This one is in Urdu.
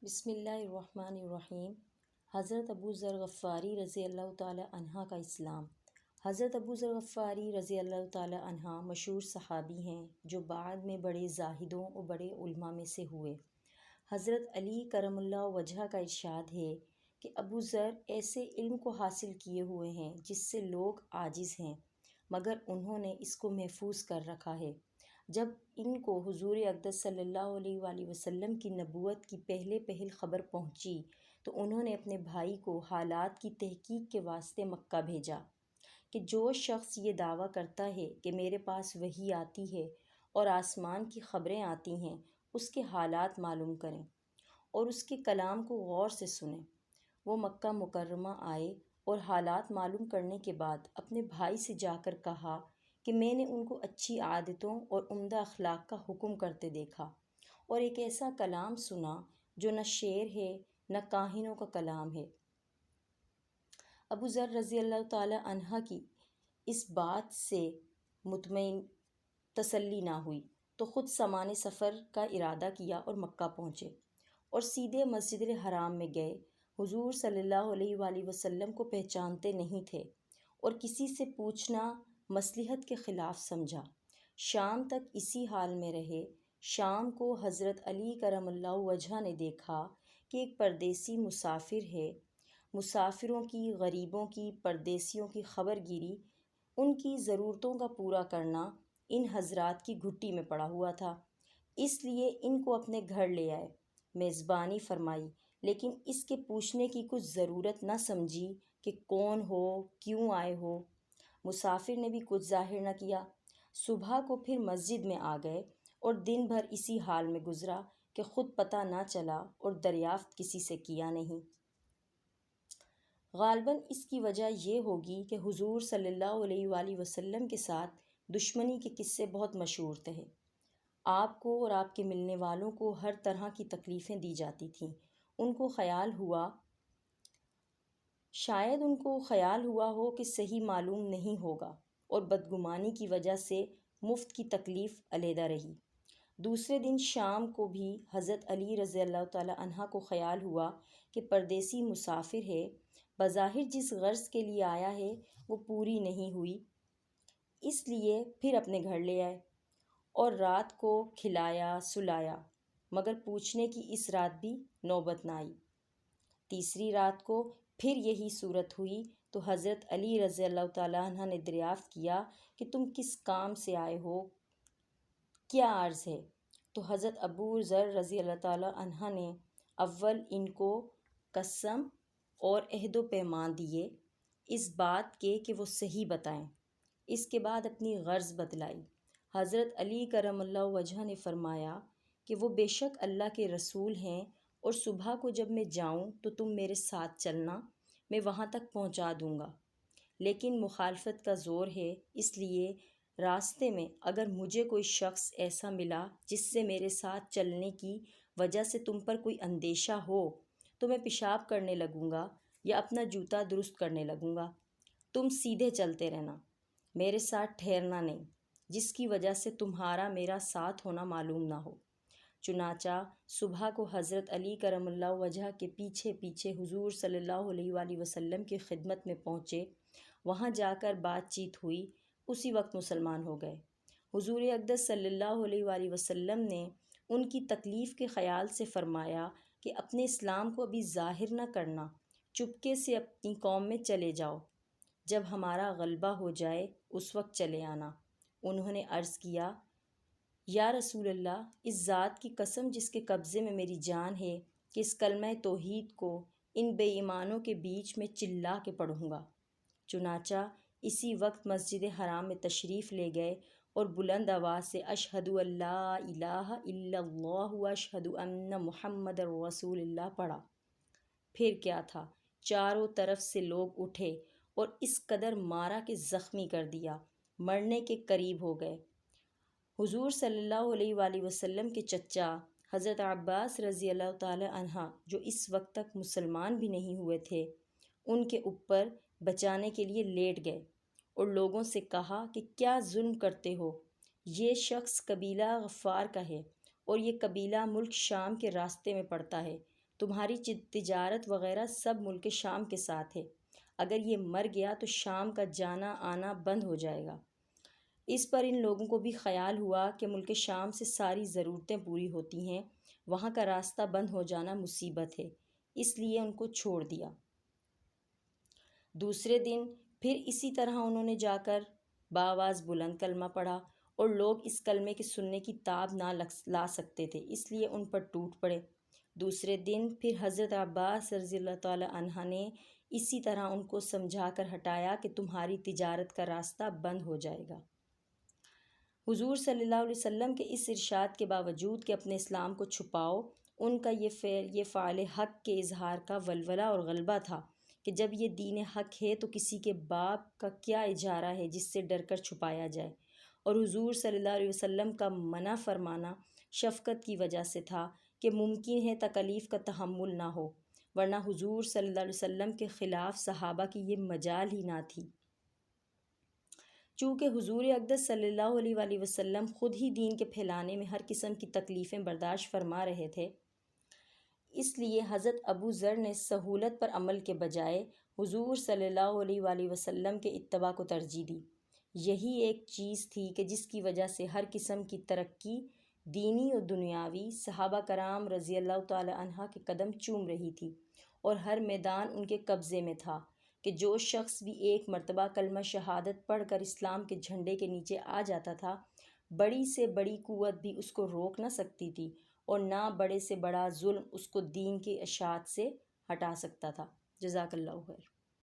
بسم اللہ الرحمن الرحیم۔ حضرت ابو ذر غفاری رضی اللہ تعالی عنہ کا اسلام۔ حضرت ابو ذر غفاری رضی اللہ تعالی عنہ مشہور صحابی ہیں جو بعد میں بڑے زاہدوں اور بڑے علماء میں سے ہوئے۔ حضرت علی کرم اللہ وجہ کا ارشاد ہے کہ ابو ذر ایسے علم کو حاصل کیے ہوئے ہیں جس سے لوگ عاجز ہیں، مگر انہوں نے اس کو محفوظ کر رکھا ہے۔ جب ان کو حضور اقدس صلی اللہ علیہ وآلہ وسلم کی نبوت کی پہل خبر پہنچی تو انہوں نے اپنے بھائی کو حالات کی تحقیق کے واسطے مکہ بھیجا کہ جو شخص یہ دعویٰ کرتا ہے کہ میرے پاس وحی آتی ہے اور آسمان کی خبریں آتی ہیں، اس کے حالات معلوم کریں اور اس کے کلام کو غور سے سنیں۔ وہ مکہ مکرمہ آئے اور حالات معلوم کرنے کے بعد اپنے بھائی سے جا کر کہا کہ میں نے ان کو اچھی عادتوں اور عمدہ اخلاق کا حکم کرتے دیکھا اور ایک ایسا کلام سنا جو نہ شعر ہے نہ کاہنوں کا کلام ہے۔ ابو ذر رضی اللہ تعالی عنہ کی اس بات سے مطمئن تسلی نہ ہوئی تو خود سامان سفر کا ارادہ کیا اور مکہ پہنچے اور سیدھے مسجد حرام میں گئے۔ حضور صلی اللہ علیہ وآلہ وسلم کو پہچانتے نہیں تھے اور کسی سے پوچھنا مصلحت کے خلاف سمجھا۔ شام تک اسی حال میں رہے۔ شام کو حضرت علی کرم اللہ وجہ نے دیکھا کہ ایک پردیسی مسافر ہے۔ مسافروں کی، غریبوں کی، پردیسیوں کی خبر گیری، ان کی ضرورتوں کا پورا کرنا ان حضرات کی گھٹی میں پڑا ہوا تھا، اس لیے ان کو اپنے گھر لے آئے، میزبانی فرمائی، لیکن اس کے پوچھنے کی کچھ ضرورت نہ سمجھی کہ کون ہو، کیوں آئے ہو۔ مسافر نے بھی کچھ ظاہر نہ کیا۔ صبح کو پھر مسجد میں آ گئے اور دن بھر اسی حال میں گزرا کہ خود پتہ نہ چلا اور دریافت کسی سے کیا نہیں۔ غالباً اس کی وجہ یہ ہوگی کہ حضور صلی اللہ علیہ وآلہ وسلم کے ساتھ دشمنی کے قصے بہت مشہور تھے۔ آپ کو اور آپ کے ملنے والوں کو ہر طرح کی تکلیفیں دی جاتی تھیں۔ شاید ان کو خیال ہوا ہو کہ صحیح معلوم نہیں ہوگا اور بدگمانی کی وجہ سے مفت کی تکلیف علیحدہ رہی۔ دوسرے دن شام کو بھی حضرت علی رضی اللہ تعالی عنہ کو خیال ہوا کہ پردیسی مسافر ہے، بظاہر جس غرض کے لیے آیا ہے وہ پوری نہیں ہوئی، اس لیے پھر اپنے گھر لے آئے اور رات کو کھلایا سلایا، مگر پوچھنے کی اس رات بھی نوبت نہ آئی۔ تیسری رات کو پھر یہی صورت ہوئی تو حضرت علی رضی اللہ تعالیٰ عنہ نے دریافت کیا کہ تم کس کام سے آئے ہو، کیا عرض ہے؟ تو حضرت ابو ذر رضی اللہ تعالیٰ عنہ نے اول ان کو قسم اور عہد و پیمان دیے اس بات کے کہ وہ صحیح بتائیں، اس کے بعد اپنی غرض بتلائی۔ حضرت علی کرم اللہ وجہ نے فرمایا کہ وہ بے شک اللہ کے رسول ہیں اور صبح کو جب میں جاؤں تو تم میرے ساتھ چلنا، میں وہاں تک پہنچا دوں گا، لیکن مخالفت کا زور ہے، اس لیے راستے میں اگر مجھے کوئی شخص ایسا ملا جس سے میرے ساتھ چلنے کی وجہ سے تم پر کوئی اندیشہ ہو تو میں پیشاب کرنے لگوں گا یا اپنا جوتا درست کرنے لگوں گا۔ تم سیدھے چلتے رہنا، میرے ساتھ ٹھہرنا نہیں، جس کی وجہ سے تمہارا میرا ساتھ ہونا معلوم نہ ہو۔ چنانچہ صبح کو حضرت علی کرم اللہ وجہ کے پیچھے پیچھے حضور صلی اللہ علیہ وآلہ وسلم کی خدمت میں پہنچے۔ وہاں جا کر بات چیت ہوئی، اسی وقت مسلمان ہو گئے۔ حضور اقدس صلی اللہ علیہ وآلہ وسلم نے ان کی تکلیف کے خیال سے فرمایا کہ اپنے اسلام کو ابھی ظاہر نہ کرنا، چپکے سے اپنی قوم میں چلے جاؤ، جب ہمارا غلبہ ہو جائے اس وقت چلے آنا۔ انہوں نے عرض کیا، یا رسول اللہ، اس ذات کی قسم جس کے قبضے میں میری جان ہے کہ اس کلمہ توحید کو ان بے ایمانوں کے بیچ میں چلا کے پڑھوں گا۔ چنانچہ اسی وقت مسجد حرام میں تشریف لے گئے اور بلند آواز سے اشہد ان لا الہ الا اللہ و اشہد ان محمد رسول اللہ پڑھا۔ پھر کیا تھا، چاروں طرف سے لوگ اٹھے اور اس قدر مارا کہ زخمی کر دیا، مرنے کے قریب ہو گئے۔ حضور صلی اللہ علیہ وآلہ وسلم کے چچا حضرت عباس رضی اللہ تعالی عنہ جو اس وقت تک مسلمان بھی نہیں ہوئے تھے، ان کے اوپر بچانے کے لیے لیٹ گئے اور لوگوں سے کہا کہ کیا ظلم کرتے ہو، یہ شخص قبیلہ غفار کا ہے اور یہ قبیلہ ملک شام کے راستے میں پڑتا ہے، تمہاری تجارت وغیرہ سب ملک شام کے ساتھ ہے، اگر یہ مر گیا تو شام کا جانا آنا بند ہو جائے گا۔ اس پر ان لوگوں کو بھی خیال ہوا کہ ملک شام سے ساری ضرورتیں پوری ہوتی ہیں، وہاں کا راستہ بند ہو جانا مصیبت ہے، اس لیے ان کو چھوڑ دیا۔ دوسرے دن پھر اسی طرح انہوں نے جا کر بآواز بلند کلمہ پڑھا، اور لوگ اس کلمے کے سننے کی تاب نہ لا سکتے تھے، اس لیے ان پر ٹوٹ پڑے۔ دوسرے دن پھر حضرت عباس رضی اللہ تعالی عنہ نے اسی طرح ان کو سمجھا کر ہٹایا کہ تمہاری تجارت کا راستہ بند ہو جائے گا۔ حضور صلی اللہ علیہ وسلم کے اس ارشاد کے باوجود کہ اپنے اسلام کو چھپاؤ، ان کا یہ فعل حق کے اظہار کا ولولہ اور غلبہ تھا کہ جب یہ دین حق ہے تو کسی کے باپ کا کیا اجارہ ہے جس سے ڈر کر چھپایا جائے، اور حضور صلی اللہ علیہ وسلم کا منع فرمانا شفقت کی وجہ سے تھا کہ ممکن ہے تکلیف کا تحمل نہ ہو، ورنہ حضور صلی اللہ علیہ وسلم کے خلاف صحابہ کی یہ مجال ہی نہ تھی۔ چونکہ حضور اقدس صلی اللہ علیہ وآلہ وسلم خود ہی دین کے پھیلانے میں ہر قسم کی تکلیفیں برداشت فرما رہے تھے، اس لیے حضرت ابو ذر نے سہولت پر عمل کے بجائے حضور صلی اللہ علیہ وآلہ وسلم کے اتباع کو ترجیح دی۔ یہی ایک چیز تھی کہ جس کی وجہ سے ہر قسم کی ترقی دینی و دنیاوی صحابہ کرام رضی اللہ تعالی عنہ کے قدم چوم رہی تھی، اور ہر میدان ان کے قبضے میں تھا کہ جو شخص بھی ایک مرتبہ کلمہ شہادت پڑھ کر اسلام کے جھنڈے کے نیچے آ جاتا تھا، بڑی سے بڑی قوت بھی اس کو روک نہ سکتی تھی، اور نہ بڑے سے بڑا ظلم اس کو دین کے اشاعت سے ہٹا سکتا تھا۔ جزاک اللہ خیر۔